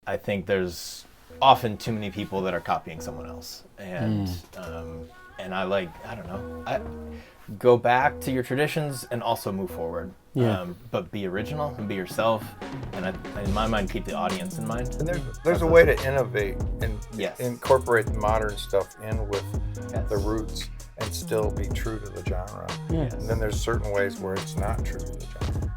I think there's often too many people that are copying someone else, and I don't know, I go back to your traditions and also move forward. But be original and be yourself, and in my mind, keep the audience in mind. And there's a way to innovate and incorporate the modern stuff in with the roots and still be true to the genre. Yes. And then there's certain ways where it's not true to the genre.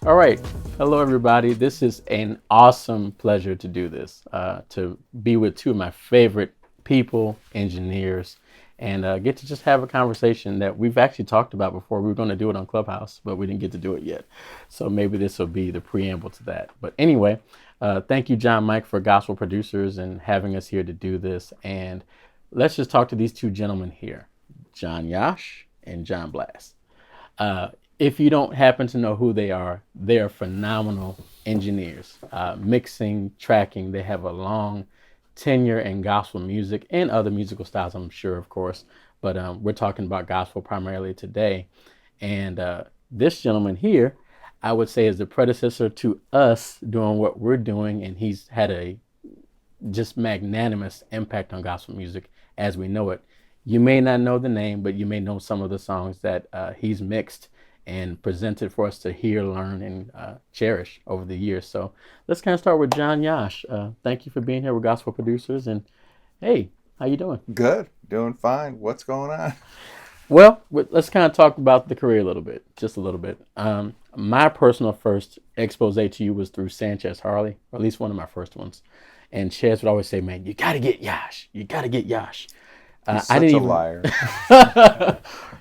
All right. Hello, everybody. This is an awesome pleasure to do this, to be with two of my favorite people, engineers, and get to just have a conversation that we've actually talked about before. We were going to do it on Clubhouse, but we didn't get to do it yet. So maybe this will be the preamble to that. But anyway, thank you, John Mike, for Gospel Producers and having us here to do this. And let's just talk to these two gentlemen here, Yosh and Jon Blass. If you don't happen to know who they are phenomenal engineers, mixing, tracking. They have a long tenure in gospel music and other musical styles, I'm sure, of course. But we're talking about gospel primarily today. And this gentleman here, I would say, is the predecessor to us doing what we're doing. And he's had a just magnanimous impact on gospel music as we know it. You may not know the name, but you may know some of the songs that he's mixed and presented for us to hear, learn, and cherish over the years. So let's kind of start with Yosh. Thank you for being here with Gospel Producers. And hey, how you doing? Good. Doing fine. What's going on? Well, let's kind of talk about the career a little bit, just a little bit. My personal first expose to you was through Sanchez Harley, or at least one of my first ones. And Chaz would always say, man, you got to get Yosh. You got to get Yosh. I didn't even liar.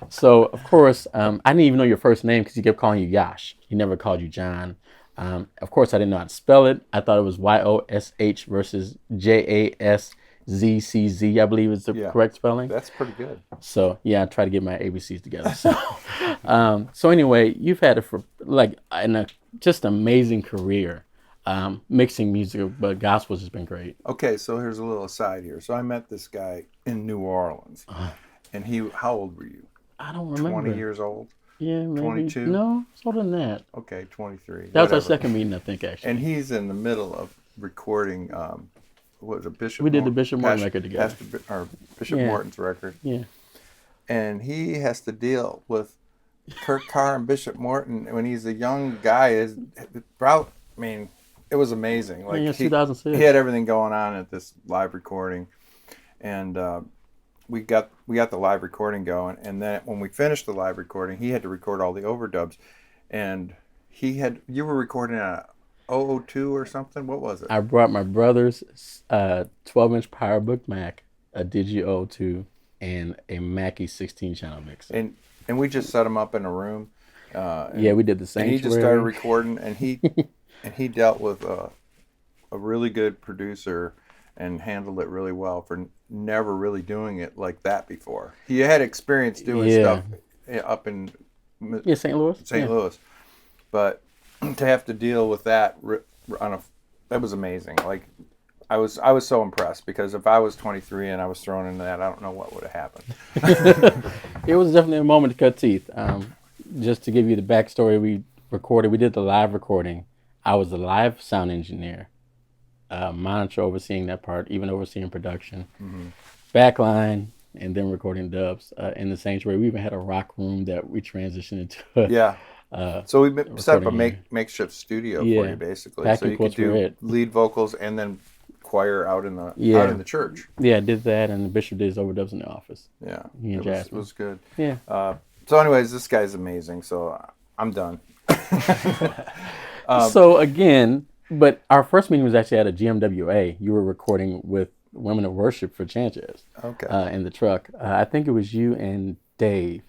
So, of course, I didn't even know your first name because he kept calling you Yosh. He never called you John. Of course, I didn't know how to spell it. I thought it was Yosh versus Jasszcz, I believe is the correct spelling. That's pretty good. So, yeah, I try to get my ABCs together. So, anyway, you've had just amazing career. Mixing music, but gospel's has been great. Okay, so here's a little aside here. So I met this guy in New Orleans, and how old were you? I don't remember. 20 years old? Yeah, maybe. 22? No, it's older than that. Okay, 23. That was our second meeting, I think, actually. And he's in the middle of recording, what was it, Bishop? We did the Bishop Morton record together. Bishop Morton's record. Yeah. And he has to deal with Kurt Carr and Bishop Morton when he's a young guy. It was amazing. Like 2006. He had everything going on at this live recording, and we got the live recording going. And then when we finished the live recording, he had to record all the overdubs, and you were recording a 002 or something. What was it? I brought my brother's 12-inch PowerBook Mac, a Digi 002, and a Mackie 16-channel mix. And we just set him up in a room. We did the same. And he just started recording, and he. And he dealt with a really good producer and handled it really well for never really doing it like that before. He had experience doing stuff up in St. Louis. St. Louis, but to have to deal with that that was amazing. Like I was so impressed because if I was 23 and I was thrown into that, I don't know what would have happened. It was definitely a moment to cut teeth. Just to give you the backstory, we did the live recording. I was the live sound engineer, monitor overseeing that part, even overseeing production, backline, and then recording dubs in the sanctuary. We even had a rock room that we transitioned into. So we set up a makeshift studio for you, basically. So you could do lead vocals and then choir out in the church. Yeah, I did that, and the bishop did his overdubs in the office. Yeah, it was good. Yeah. So anyways, this guy's amazing, so I'm done. So again, but our first meeting was actually at a GMWA. You were recording with Women of Worship for Sanchez. Okay. In the truck. I think it was you and Dave.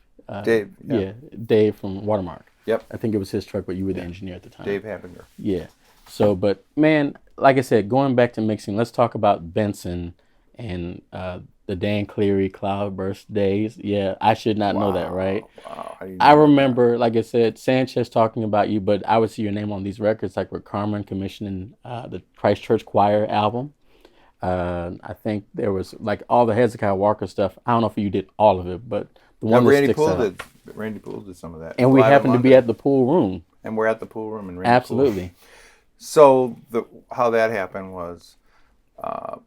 Dave. Yeah, Dave from Watermark. Yep. I think it was his truck, but you were the engineer at the time. Dave Habinger. Yeah. So, but man, like I said, going back to mixing, let's talk about Benson and the Dan Cleary Cloudburst days. Yeah, I should not know that, right? Wow. I remember, like I said, Sanchez talking about you, but I would see your name on these records, like with Carmen commissioning the Christ Church Choir album. I think there was like all the Hezekiah Walker stuff. I don't know if you did all of it, but the one that sticks out. Randy Poole did some of that. And we happened to be at the pool room. And we're at the pool room in Randy Absolutely. Poole. So how that happened was, I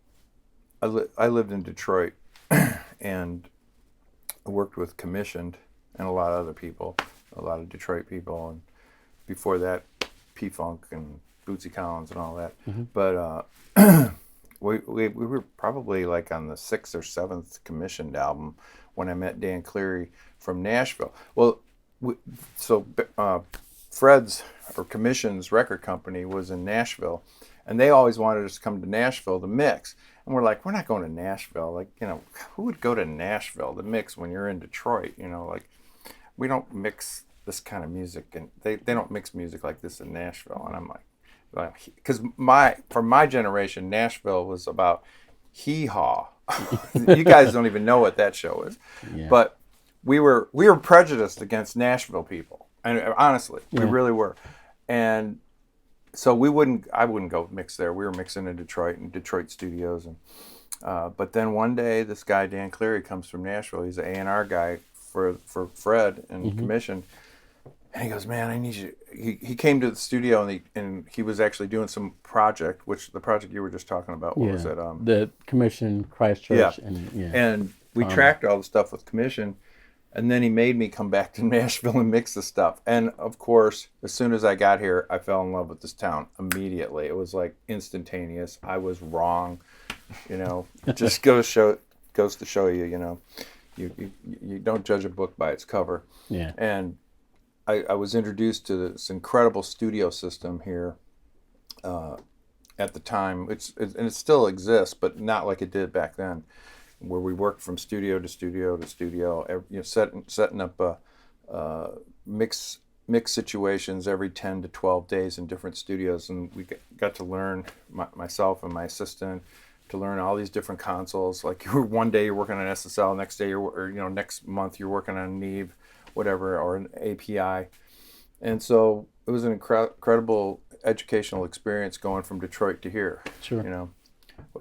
lived in Detroit, and I worked with Commissioned and a lot of other people, a lot of Detroit people, and before that, P-Funk and Bootsy Collins and all that. But we were probably like on the 6th or 7th Commissioned album when I met Dan Cleary from Nashville. Well, Fred's or Commission's record company was in Nashville, and they always wanted us to come to Nashville to mix. And we're like, we're not going to Nashville. Like, who would go to Nashville to mix when you're in Detroit? Like, we don't mix this kind of music, and they don't mix music like this in Nashville. And I'm like, because for my generation, Nashville was about hee-haw. You guys don't even know what that show is. Yeah. But we were prejudiced against Nashville people. And honestly, we really were. And so I wouldn't go mix there. We were mixing in Detroit and Detroit studios. And but then one day, this guy, Dan Cleary, comes from Nashville. He's an A&R guy for Fred and Commission. And he goes, man, I need you. He came to the studio, and he was actually doing some project, which the project you were just talking about. What was it? The Commission, Christchurch. Yeah. And we tracked all the stuff with Commission. And then he made me come back to Nashville and mix the stuff. And of course, as soon as I got here, I fell in love with this town immediately. It was like instantaneous. I was wrong. It just goes to show you, you don't judge a book by its cover. Yeah. And I was introduced to this incredible studio system here at the time. And it still exists, but not like it did back then, where we worked from studio to studio to studio, setting up mix situations every 10 to 12 days in different studios. And we got to learn, myself and my assistant, to learn all these different consoles. Like one day you're working on SSL, next day next month you're working on Neve, whatever, or an API. And so it was an incredible educational experience going from Detroit to here. Sure.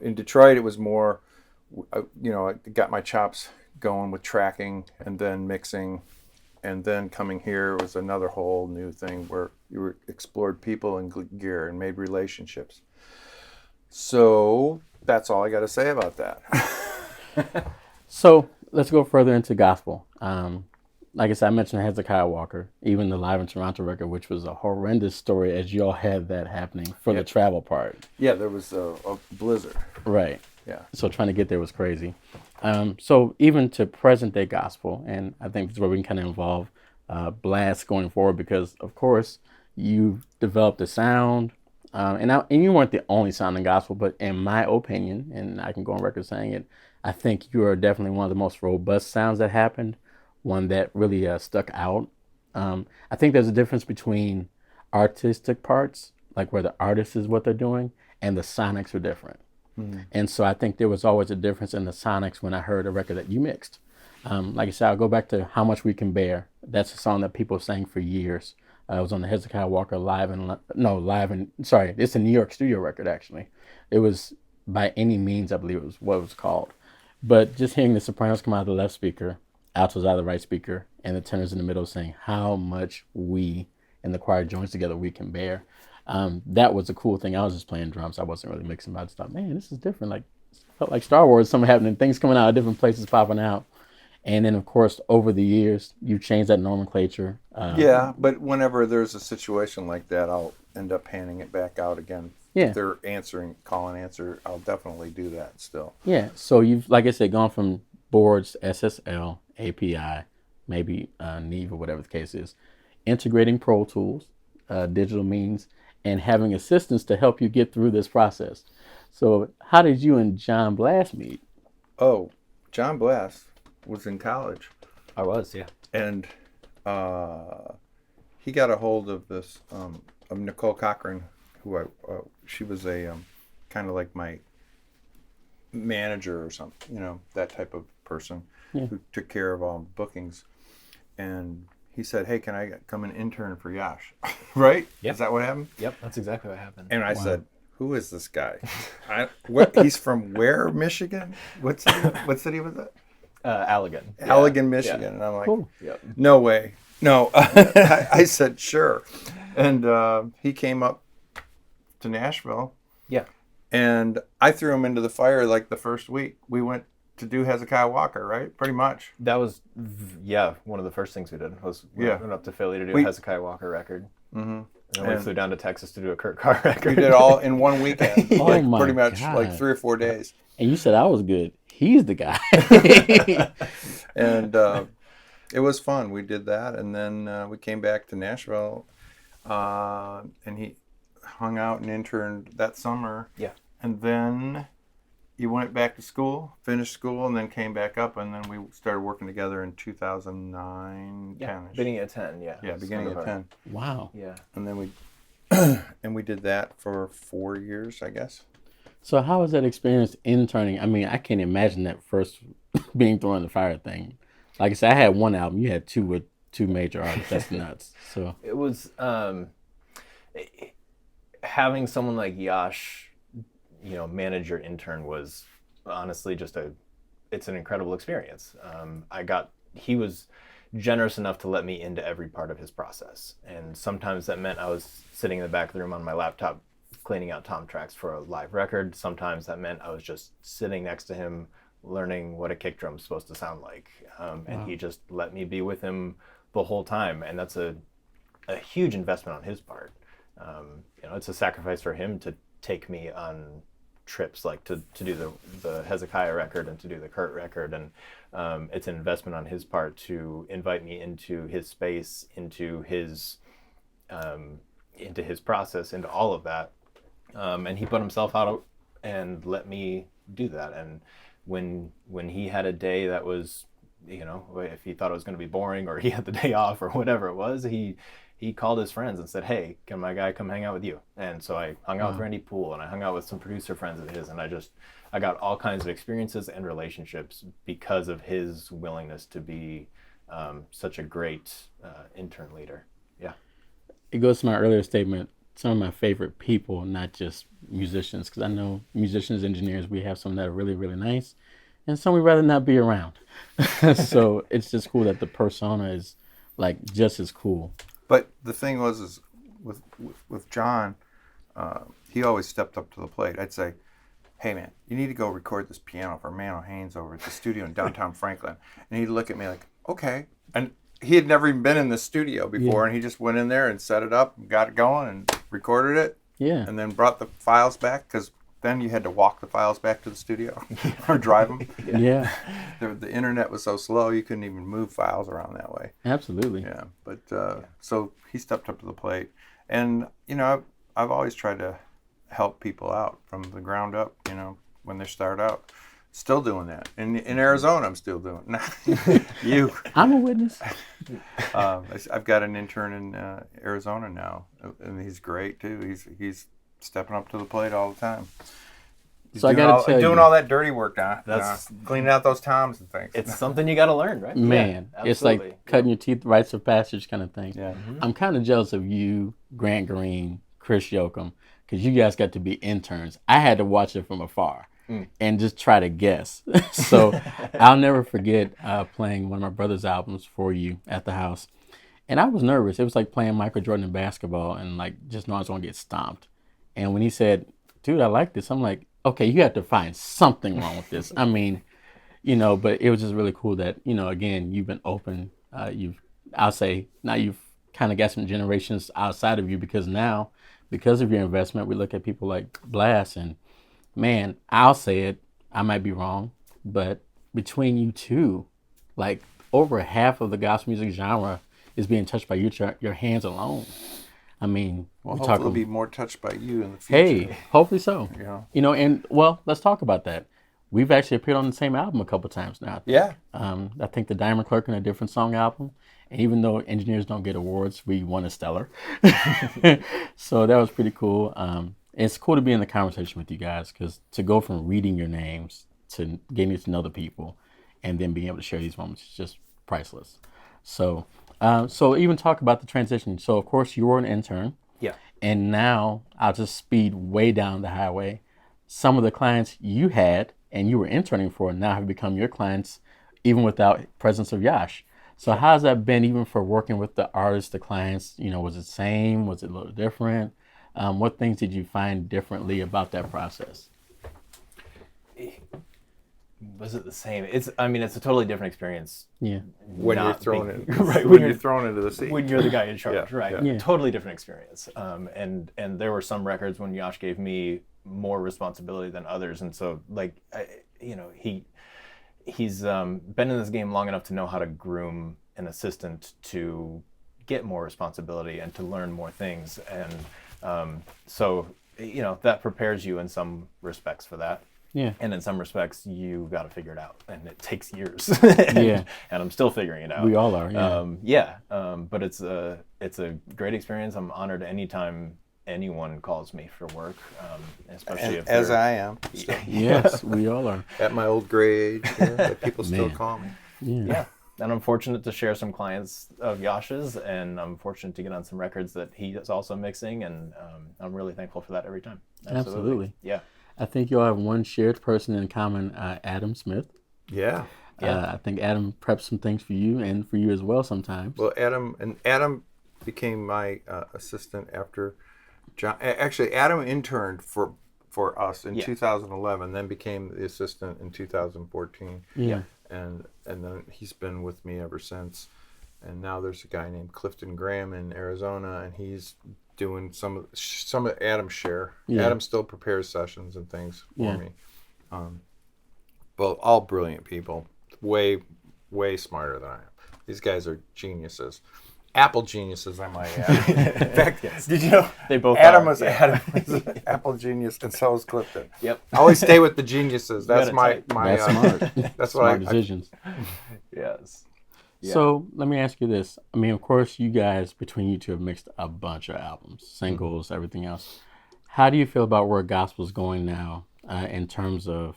In Detroit it was more, I got my chops going with tracking and then mixing, and then coming here was another whole new thing where you explored people and gear and made relationships. So that's all I got to say about that. So let's go further into gospel. Like I said, I mentioned Hezekiah Walker, even the Live in Toronto record, which was a horrendous story as y'all had that happening for the travel part. Yeah, there was a blizzard. Right. Yeah. So trying to get there was crazy. So even to present day gospel, and I think this is where we can kind of involve Blass going forward, because of course you developed a sound, and you weren't the only sound in gospel, but in my opinion, and I can go on record saying it, I think you are definitely one of the most robust sounds that happened, one that really stuck out. I think there's a difference between artistic parts, like where the artist is what they're doing, and the sonics are different. And so I think there was always a difference in the sonics when I heard a record that you mixed. Like I said, I'll go back to How Much We Can Bear. That's a song that people sang for years. It was on the Hezekiah Walker it's a New York studio record, actually. It was By Any Means, I believe it was what it was called. But just hearing the sopranos come out of the left speaker, altos out of the right speaker, and the tenors in the middle saying, how much we and the choir joins together we can bear. That was a cool thing. I was just playing drums. I wasn't really mixing, but I just thought, man, this is different. Like, it felt like Star Wars, something happening, things coming out of different places popping out. And then, of course, over the years, you changed that nomenclature. Yeah, but whenever there's a situation like that, I'll end up handing it back out again. Yeah. If they're call and answer, I'll definitely do that still. Yeah, so you've, like I said, gone from boards, SSL, API, maybe Neve or whatever the case is, integrating Pro Tools, digital means, and having assistants to help you get through this process. So how did you and Jon Blass meet? Oh, Jon Blass was in college. I was, yeah. And he got a hold of this, of Nicole Cochran, who she was a kind of like my manager or something, that type of person who took care of all the bookings. And he said, hey, can I come and intern for Yosh? Right? Yep. Is that what happened? Yep, that's exactly what happened. And I said, who is this guy? He's from where, Michigan? What city was that? Allegan. Allegan, Michigan. Yeah. And I'm like, cool. No way. No. I said, sure. And he came up to Nashville. Yeah. And I threw him into the fire like the first week. We went to do Hezekiah Walker, right? Pretty much. That was, one of the first things we did was we went up to Philly to do a Hezekiah Walker record. Mm-hmm. And then we flew down to Texas to do a Kurt Carr record. We did all in one weekend, like Oh my pretty much God. like 3 or 4 days. And you said I was good. He's the guy. And it was fun. We did that, and then we came back to Nashville, and he hung out and interned that summer. Yeah. And then he went back to school, finished school, and then came back up, and then we started working together in 2009, Yeah, 10-ish. beginning of 10, yeah. Yeah, beginning of 10. Wow. Yeah. And then we and we did that for 4 years, I guess. So how was that experience interning? I mean, I can't imagine that first being thrown in the fire thing. Like I said, I had one album. You had two with two major artists. That's nuts. So It was having someone like Yosh, manage your intern was honestly it's an incredible experience. He was generous enough to let me into every part of his process. And sometimes that meant I was sitting in the back of the room on my laptop cleaning out tom tracks for a live record. Sometimes that meant I was just sitting next to him learning what a kick drum's supposed to sound like. And he just let me be with him the whole time. And that's a huge investment on his part. It's a sacrifice for him to take me on trips, like to do the Hezekiah record and to do the Kurt record. And it's an investment on his part to invite me into his space, into his process, into all of that. And he put himself out and let me do that. And when he had a day that was, if he thought it was going to be boring or he had the day off or whatever it was, he called his friends and said, "Hey, can my guy come hang out with you?" And so I hung out with Randy Poole, and I hung out with some producer friends of his, and I got all kinds of experiences and relationships because of his willingness to be such a great intern leader. Yeah. it goes to my earlier statement. Some of my favorite people, not just musicians, because I know musicians, engineers, we have some that are really, really nice, and some we'd rather not be around. So it's just cool that the persona is like just as cool. But the thing was, is with John, he always stepped up to the plate. I'd say, "Hey man, you need to go record this piano for Mano Haynes over at the studio in downtown Franklin." And he'd look at me like, "Okay." And he had never even been in the studio before, and he just went in there and set it up and got it going and recorded it. Yeah. And then brought the files back, because then you had to walk the files back to the studio or drive them. Yeah. The internet was so slow you couldn't even move files around that way. Absolutely. Yeah, but so he stepped up to the plate, and I've always tried to help people out from the ground up. When they start out, still doing that. In Arizona, I'm still doing it. You, I'm a witness. I've got an intern in Arizona now, and he's great too. He's stepping up to the plate all the time. He's So I gotta tell doing you, all that dirty work now. That's- cleaning out those toms and things. It's something you got to learn, right? man, Yeah, it's absolutely. like cutting your teeth, rites of passage kind of thing. Yeah. I'm kind of jealous of you, Grant Green, Chris Yoakum, because you guys got to be interns. I had to watch it from afar and just try to guess. So I'll never forget playing one of my brother's albums for you at the house. And I was nervous. It was like playing Michael Jordan in basketball and like just know I was going to get stomped. And when he said, "Dude, I like this," I'm like, okay, you have to find something wrong with this. I mean, but it was just really cool that, again, you've been open. I'll say now you've kind of got some generations outside of you, because now, because of your investment, we look at people like Blass, and man, I'll say it, I might be wrong, but between you two, like over half of the gospel music genre is being touched by your hands alone. I mean, Well, we're hopefully talking, it'll be more touched by you in the future. hey, hopefully so. Yeah. And well, let's talk about that. We've actually appeared on the same album a couple times now. Yeah. I think the Diamond Clerk and a Different Song album. And even though engineers don't get awards, we won a Stellar. So that was pretty cool. It's cool to be in the conversation with you guys, because to go from reading your names to getting to know the people and then being able to share these moments is just priceless. So even talk about the transition. So of course you were an intern. Yeah. And now I'll just speed way down the highway. Some of the clients you had and you were interning for now have become your clients, even without presence of Yosh. So how's that been, even for working with the artists, the clients? Was it the same? Was it a little different? What things did you find differently about that process? Was it the same? I mean, it's a totally different experience. Yeah. When you're thrown right, when you're thrown into the sea. when you're the guy in charge, Yeah, right? yeah. Totally different experience. And there were some records when Yosh gave me more responsibility than others, and so like he's been in this game long enough to know how to groom an assistant to get more responsibility and to learn more things, and so that prepares you in some respects for that. Yeah. And in some respects, you got to figure it out, and it takes years. Yeah. And I'm still figuring it out. We all are. Yeah. But it's a great experience. I'm honored anytime anyone calls me for work, especially if As I am. Still. Yes, we all are. At my old gray age, that people still call me. Yeah. And I'm fortunate to share some clients of Yosh's, and I'm fortunate to get on some records that he is also mixing, and I'm really thankful for that every time. Absolutely. Yeah. I think you all have one shared person in common, Adam Smith. Yeah. I think Adam preps some things for you and for you as well sometimes. Well, Adam became my assistant after John. Actually, Adam interned for us in 2011, then became the assistant in 2014. Yeah. And then he's been with me ever since. And now there's a guy named Clifton Graham in Arizona, and he's doing some of Adam's share. Yeah. Adam still prepares sessions and things for Yeah. me. But all brilliant people, way smarter than I am. These guys are geniuses, Apple geniuses, I might add. In fact, did you know They both Adam are, was yeah. Adam was an Apple genius, and so is Clifton. Yep. I always stay with the geniuses. That's got it my tight. my. That's smart. That's what Smart I decisions. Yes. Yeah. So let me ask you this. I mean, of course, you guys, between you two, have mixed a bunch of albums, singles, everything else. How do you feel about where gospel's going now in terms of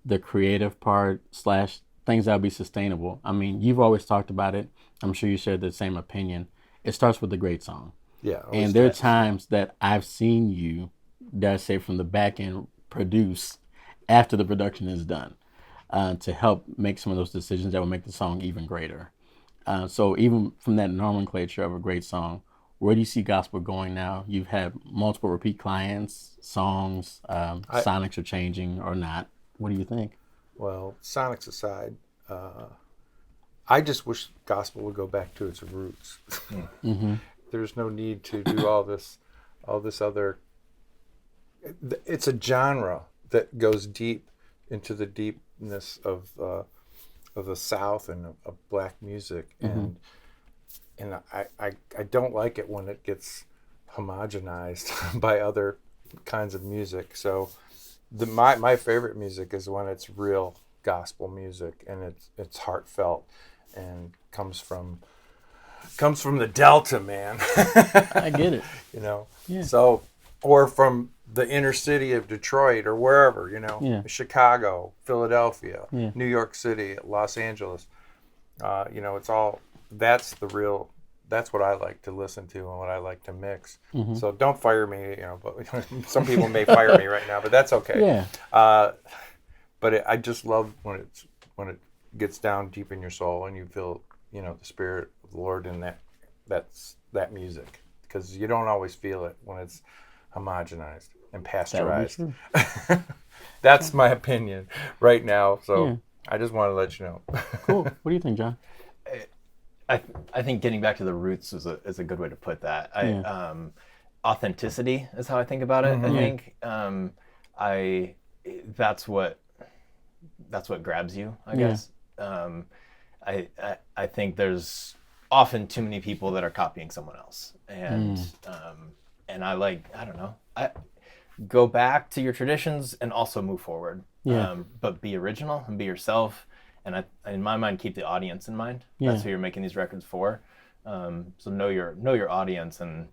the creative part / things that'll be sustainable? I mean, you've always talked about it. I'm sure you share the same opinion. It starts with a great song. Yeah. And there are times that I've seen you, dare I say, from the back end, produce after the production is done to help make some of those decisions that will make the song even greater. So even from that nomenclature of a great song, where do you see gospel going now? You've had multiple repeat clients, songs, sonics are changing or not. What do you think? Well, sonics aside, I just wish gospel would go back to its roots. Mm-hmm. There's no need to do all this other. It's a genre that goes deep into the deepness of the South and of black music, and I don't like it when it gets homogenized by other kinds of music. So my favorite music is when it's real gospel music, and it's heartfelt and comes from the Delta, man. I get it. You know. Yeah. So, or from the inner city of Detroit or wherever, you know, Yeah. Chicago, Philadelphia, Yeah. New York City, Los Angeles. You know, it's all, that's what I like to listen to and what I like to mix. Mm-hmm. So don't fire me, you know, but some people may fire me right now, but that's okay. Yeah. But I just love when it gets down deep in your soul and you feel, you know, the Spirit of the Lord in that music, because you don't always feel it when it's homogenized and pasteurized. That's my opinion right now. So Yeah. I just want to let you know. Cool. What do you think, John? I think getting back to the roots is a good way to put that. Authenticity is how I think about it. Mm-hmm. I think that's what grabs you, I guess. I think there's often too many people that are copying someone else, and I don't know. I go back to your traditions and also move forward. Yeah. But be original and be yourself. And in my mind, keep the audience in mind. Yeah. That's who you're making these records for. So know your audience and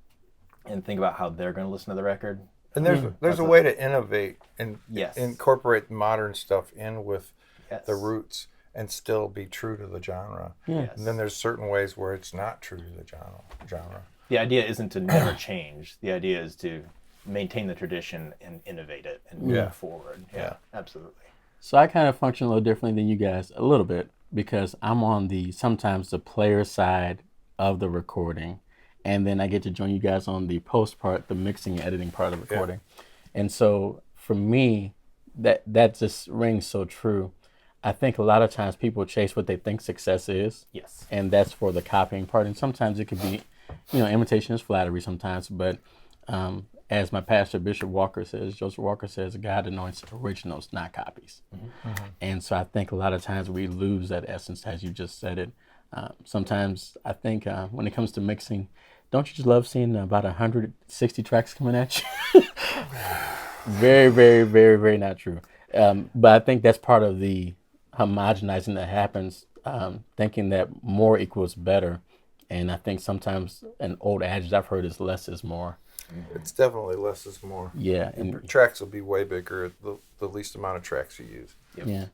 think about how they're going to listen to the record. And there's a way to innovate and Yes. incorporate modern stuff in with Yes. the roots and still be true to the genre. Yeah. Yes. And then there's certain ways where it's not true to the genre. The idea isn't to never change. The idea is to maintain the tradition and innovate it and move forward. Yeah, absolutely. So I kind of function a little differently than you guys, a little bit, because I'm on sometimes the player side of the recording, and then I get to join you guys on the post part, the mixing and editing part of recording. And so for me, that just rings so true. I think a lot of times people chase what they think success is. Yes. And that's for the copying part. And sometimes it could be, imitation is flattery sometimes. But as my pastor, Bishop Walker says, Joseph Walker says, God anoints originals, not copies. And so I think a lot of times we lose that essence, as you just said it. Sometimes I think when it comes to mixing, don't you just love seeing about 160 tracks coming at you? Very, very, very, very not true. But I think that's part of the homogenizing that happens, thinking that more equals better. And I think sometimes an old adage I've heard is less is more. It's definitely less is more. Yeah. And tracks will be way bigger the least amount of tracks you use. Yeah.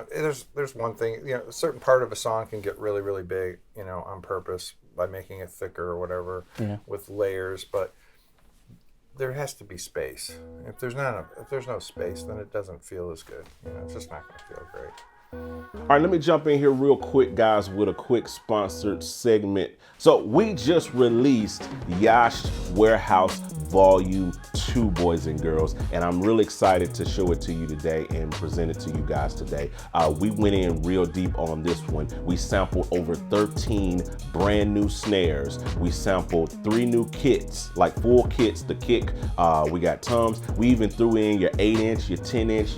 There's one thing, a certain part of a song can get really, really big, on purpose by making it thicker or whatever with layers, but there has to be space. If there's no space, then it doesn't feel as good. It's just not going to feel great. All right, let me jump in here real quick, guys, with a quick sponsored segment. So we just released Jaszcz Warehouse Volume 2, boys and girls, and I'm really excited to show it to you today and present it to you guys today. We went in real deep on this one. We sampled over 13 brand new snares. We sampled 3 new kits, like full kits, the kick. We got toms. We even threw in your 8-inch, your 10-inch,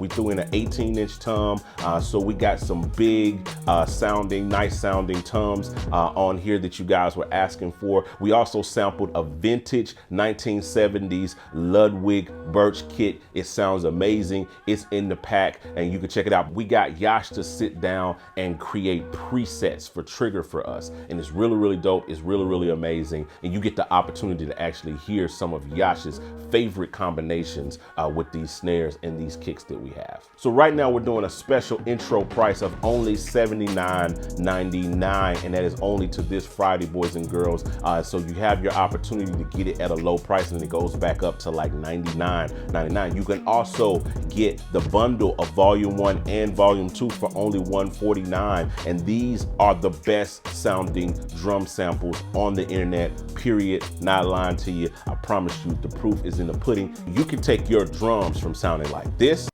we threw in an 18-inch tom. So we got some big nice sounding toms on here that you guys were asking for. We also sampled a vintage 1970s Ludwig Birch kit. It sounds amazing. It's in the pack and you can check it out. We got Yosh to sit down and create presets for Trigger for us. And it's really, really dope. It's really, really amazing. And you get the opportunity to actually hear some of Yosh's favorite combinations with these snares and these kicks that we have. So right now we're doing a special intro price of only $79.99, and that is only to this Friday, boys and girls. So you have your opportunity to get it at a low price, and it goes back up to like $99.99. You can also get the bundle of Volume 1 and Volume 2 for only $149, and these are the best sounding drum samples on the internet, period. Not lying to you. I promise you, the proof is in the pudding. You can take your drums from sounding like this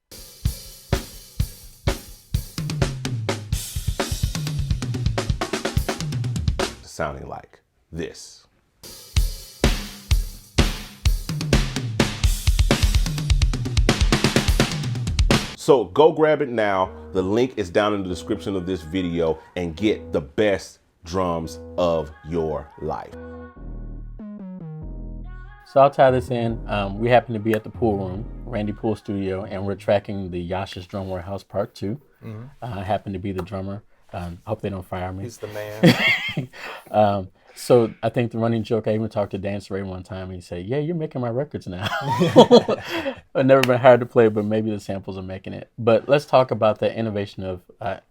sounding like this. So go grab it now. The link is down in the description of this video and get the best drums of your life. So I'll tie this in. We happen to be at the pool room, Randy Pool Studio, and we're tracking the Jaszcz's Drum Warehouse Part 2. I happen to be the drummer. Hope they don't fire me. He's the man. So I think the running joke, I even talked to Dance Ray one time and he said, yeah, you're making my records now. I've never been hired to play, but maybe the samples are making it. But let's talk about the innovation of,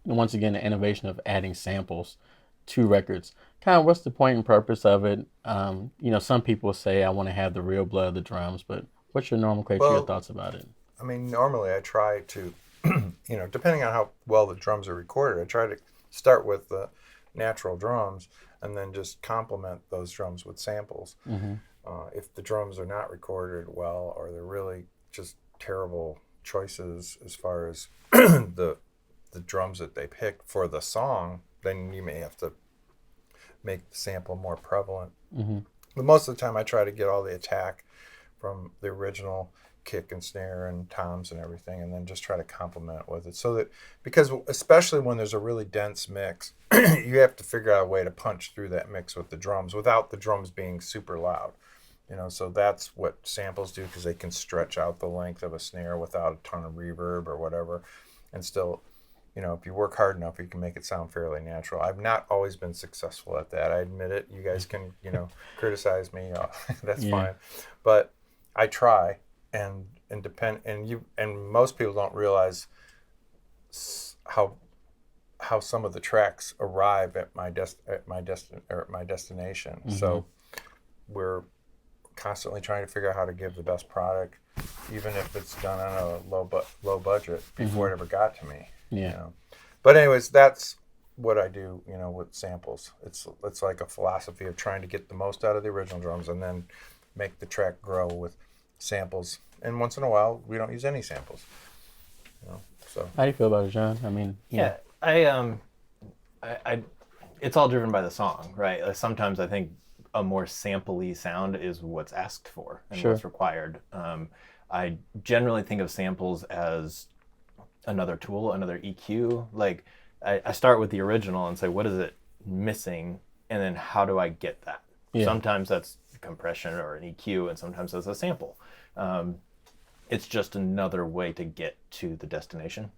once again, the innovation of adding samples to records. Kind of what's the point and purpose of it? Some people say, I want to have the real blood of the drums, but what's your nomenclature, your thoughts about it? I mean, normally I try to, depending on how well the drums are recorded, I try to start with the natural drums and then just complement those drums with samples. If the drums are not recorded well or they're really just terrible choices as far as the drums that they pick for the song, then you may have to make the sample more prevalent. But most of the time I try to get all the attack from the original kick and snare and toms and everything, and then just try to complement with it. So that, because especially when there's a really dense mix, you have to figure out a way to punch through that mix with the drums without the drums being super loud. So that's what samples do, because they can stretch out the length of a snare without a ton of reverb or whatever, and still, if you work hard enough, you can make it sound fairly natural. I've not always been successful at that. I admit it. You guys can, criticize me. That's fine. But I try, and most people don't realize how some of the tracks arrive at my destination. So we're constantly trying to figure out how to give the best product, even if it's done on a low budget before it ever got to me. But anyways, that's what I do, with samples. It's like a philosophy of trying to get the most out of the original drums and then make the track grow with samples. And once in a while, we don't use any samples. So. How do you feel about it, John? I mean, Yeah, I it's all driven by the song, right? Like sometimes I think a more sampley sound is what's asked for and Sure. what's required. I generally think of samples as another tool, another EQ. Like I start with the original and say, what is it missing? And then how do I get that? Yeah. Sometimes that's compression or an EQ, and sometimes that's a sample. It's just another way to get to the destination.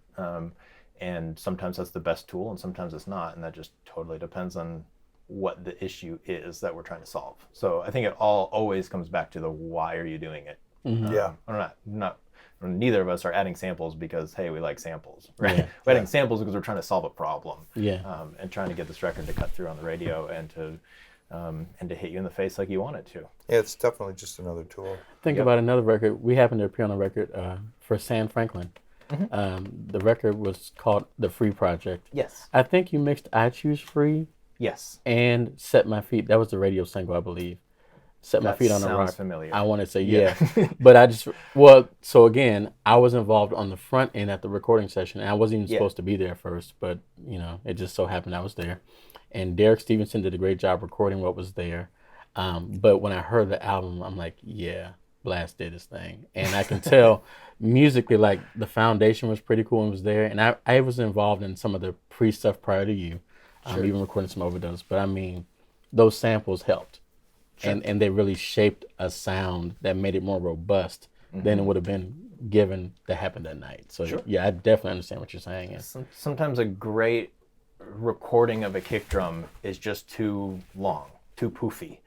And sometimes that's the best tool and sometimes it's not. And that just totally depends on what the issue is that we're trying to solve. So I think it all always comes back to the why are you doing it? Yeah. I'm not neither of us are adding samples because, hey, we like samples, right? Yeah. We're adding samples because we're trying to solve a problem. Yeah. And trying to get this record to cut through on the radio and to hit you in the face like you want it to. Yeah, it's definitely just another tool. Think about another record. We happened to appear on a record for Sam Franklin. The record was called The Free Project. Yes. I think you mixed I Choose Free Yes. and Set My Feet. That was the radio single, I believe. Set My That Feet on the sounds Rock. familiar. I want to say yeah. But so again, I was involved on the front end at the recording session. And I wasn't even supposed to be there first, but it just so happened I was there. And Derek Stevenson did a great job recording what was there. But when I heard the album, I'm like, yeah, Blass did his thing. And I can tell musically, like, the foundation was pretty cool and was there. And I was involved in some of the pre-stuff prior to you, even recording some overdubs. But I mean, those samples helped. Sure. And they really shaped a sound that made it more robust than it would have been given that happened that night. So, yeah, I definitely understand what you're saying. Yeah. Sometimes a great recording of a kick drum is just too long, too poofy.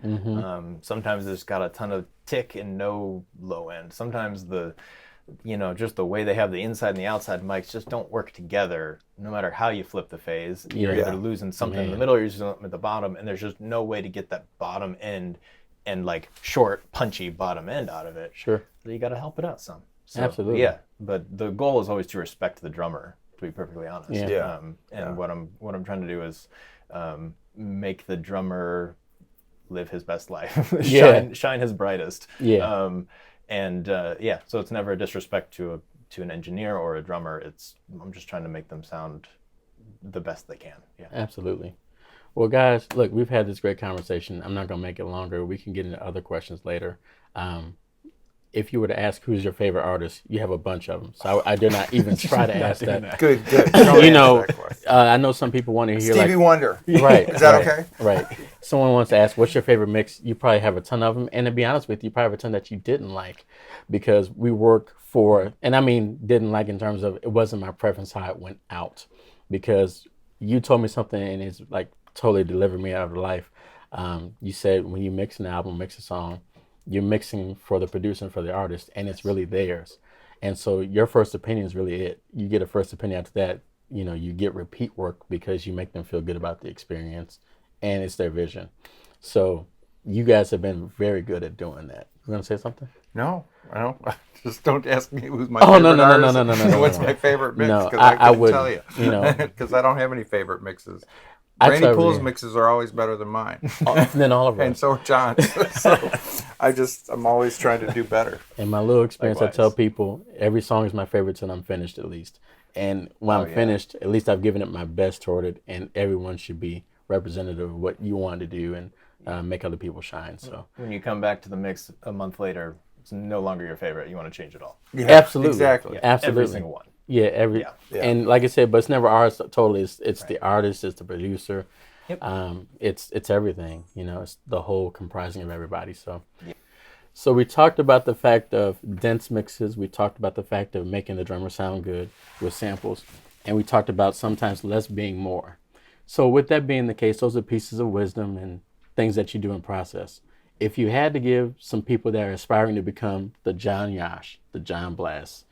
Sometimes it's got a ton of tick and no low end. Sometimes just the way they have the inside and the outside mics just don't work together. No matter how you flip the phase, you're either losing something in the middle or you're losing something at the bottom, and there's just no way to get that bottom end and like short, punchy bottom end out of it. Sure. So you got to help it out some. So, Absolutely. Yeah, but the goal is always to respect the drummer, to be perfectly honest. Yeah. What I'm trying to do is make the drummer live his best life, shine his brightest. Yeah. So it's never a disrespect to an engineer or a drummer. I'm just trying to make them sound the best they can. Yeah. Absolutely. Well, guys, look, we've had this great conversation. I'm not going to make it longer. We can get into other questions later. If you were to ask who's your favorite artist, you have a bunch of them. So I dare not even try to ask that. Good. Don't answer that question. I know some people want to hear Stevie Wonder. Right. Is that okay? Right. Someone wants to ask, what's your favorite mix? You probably have a ton of them. And to be honest with you, probably have a ton that you didn't like because we work for, and I mean didn't like in terms of it wasn't my preference how it went out because you told me something and it's like totally delivered me out of life. You said when you mix an album, mix a song, you're mixing for the producer and for the artist, and it's really theirs. And so your first opinion is really it. You get a first opinion after that. You get repeat work because you make them feel good about the experience, and it's their vision. So you guys have been very good at doing that. You want to say something? No, I don't. Just don't ask me who's my favorite artist. No. What's my favorite mix? No, Because I couldn't would tell you. Because I don't have any favorite mixes. I Randy totally Poole's am. mixes are always better than mine. Than all of us. And so are John's. So I'm always trying to do better. In my little experience, Likewise. I tell people every song is my favorite till I'm finished at least. And when I'm finished, at least I've given it my best toward it, and everyone should be representative of what you want to do and make other people shine. So When you come back to the mix a month later, it's no longer your favorite. You want to change it all. Yeah, Absolutely. Exactly. Yeah, Absolutely. Every single one. yeah, Yeah. and like I said, but it's never ours totally. It's the artist, it's the producer. Yep. It's everything, it's the whole comprising of everybody. So we talked about the fact of dense mixes. We talked about the fact of making the drummer sound good with samples. And we talked about sometimes less being more. So with that being the case, those are pieces of wisdom and things that you do in process. If you had to give some people that are aspiring to become the Yosh, the Jon Blass,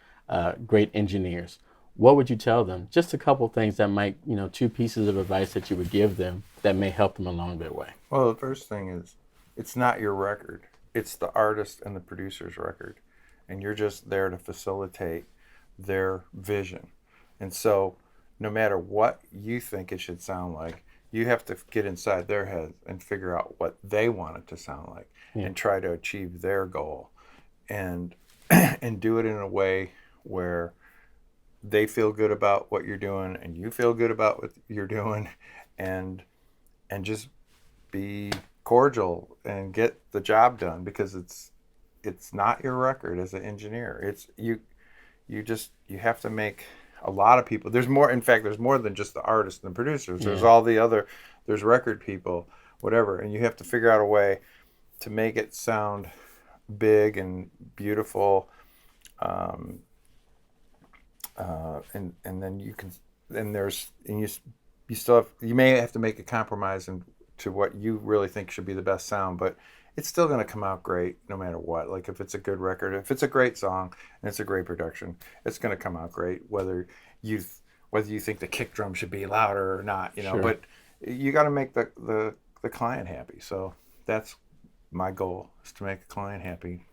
great engineers, what would you tell them? Just a couple things that might, 2 pieces of advice that you would give them that may help them along their way. Well, the first thing is, it's not your record. It's the artist and the producer's record. And you're just there to facilitate their vision. And so no matter what you think it should sound like, you have to get inside their head and figure out what they want it to sound like and try to achieve their goal, and do it in a way where they feel good about what you're doing and you feel good about what you're doing, and just be cordial and get the job done, because it's not your record as an engineer. It's you have to make a lot of people. There's more, in fact, there's more than just the artists and the producers. There's all the other, there's record people, whatever, and you have to figure out a way to make it sound big and beautiful, and then you can, and you still have, you may have to make a compromise to what you really think should be the best sound, but it's still going to come out great no matter what. Like if it's a good record, if it's a great song and it's a great production, it's going to come out great, whether you think the kick drum should be louder or not, you know. Sure. But you got to make the client happy. So that's my goal, is to make a client happy,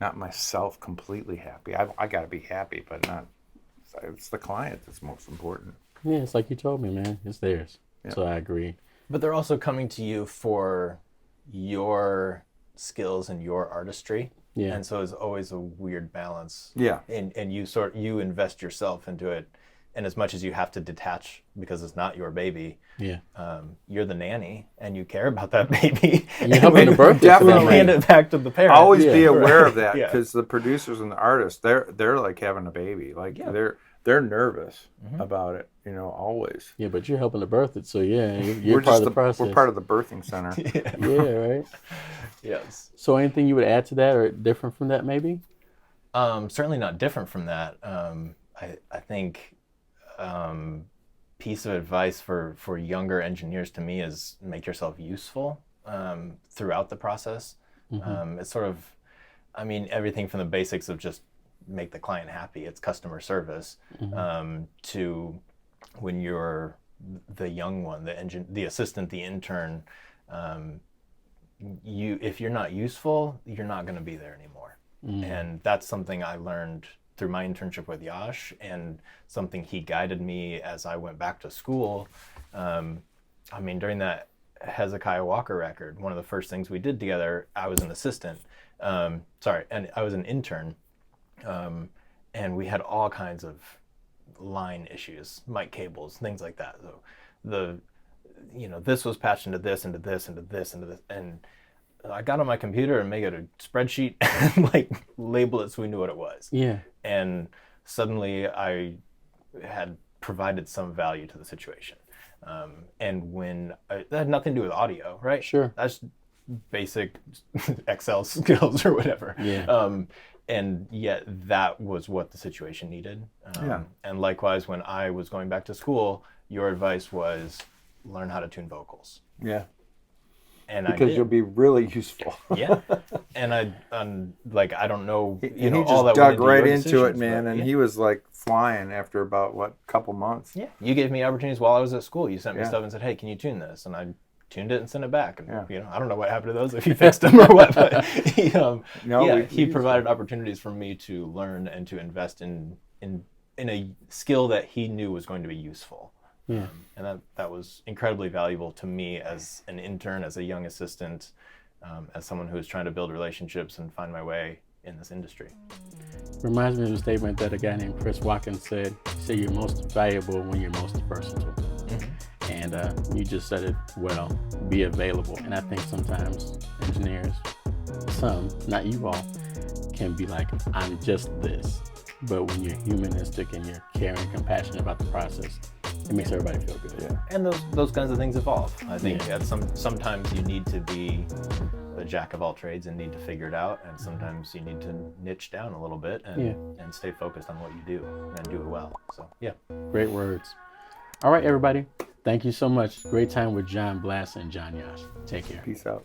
not myself completely happy. I got to be happy, but not. It's the client that's most important. Yeah, it's like you told me, man. It's theirs. Yeah. So I agree. But they're also coming to you for your skills and your artistry. Yeah. And so it's always a weird balance. Yeah. And you invest yourself into it. And as much as you have to detach because it's not your baby, you're the nanny and you care about that baby. And you're helping the birth. Definitely hand it back to the parent. Always be aware of that, because the producers and the artists, they're like having a baby. Like they're nervous about it, you know, always. Yeah, but you're helping to birth it, so you're part of the process. We're part of the birthing center. Yeah, right? Yes. So anything you would add to that or different from that maybe? Certainly not different from that. I think piece of advice for younger engineers to me is make yourself useful throughout the process. It's sort of, I mean, everything from the basics of just make the client happy, it's customer service, to when you're the young one, the assistant, the intern, if you're not useful, you're not going to be there anymore. And that's something I learned through my internship with Yosh, and something he guided me as I went back to school. I mean, during that Hezekiah Walker record, one of the first things we did together, I was an assistant, and I was an intern. And we had all kinds of line issues, mic cables, things like that. So this was patched into this, into this, into this, into this. And I got on my computer and make it a spreadsheet and like label it so we knew what it was. Yeah. And suddenly I had provided some value to the situation. And when that had nothing to do with audio, right? Sure. That's basic Excel skills or whatever. Yeah. And yet that was what the situation needed. And likewise, when I was going back to school, your advice was learn how to tune vocals. Yeah. And because you'll be really useful. Yeah. And I don't know, he all just that dug right into it, man. And he was like flying after about couple months. Yeah. You gave me opportunities while I was at school. You sent me stuff and said, hey, can you tune this? And I tuned it and sent it back. And I don't know what happened to those, if he fixed them or what, but he provided opportunities for me to learn and to invest in a skill that he knew was going to be useful. Yeah. And that was incredibly valuable to me as an intern, as a young assistant, as someone who was trying to build relationships and find my way in this industry. Reminds me of a statement that a guy named Chris Watkins said. He said, you're most valuable when you're most versatile. And you just said it well, be available. And I think sometimes engineers, some, not you all, can be like, I'm just this. But when you're humanistic and you're caring, compassionate about the process, it makes everybody feel good. Yeah. And those kinds of things evolve. I think sometimes you need to be a jack of all trades and need to figure it out. And sometimes you need to niche down a little bit and stay focused on what you do and do it well. So, yeah. Great words. All right, everybody. Thank you so much. Great time with Jon Blass and John Yosh. Take care. Peace out.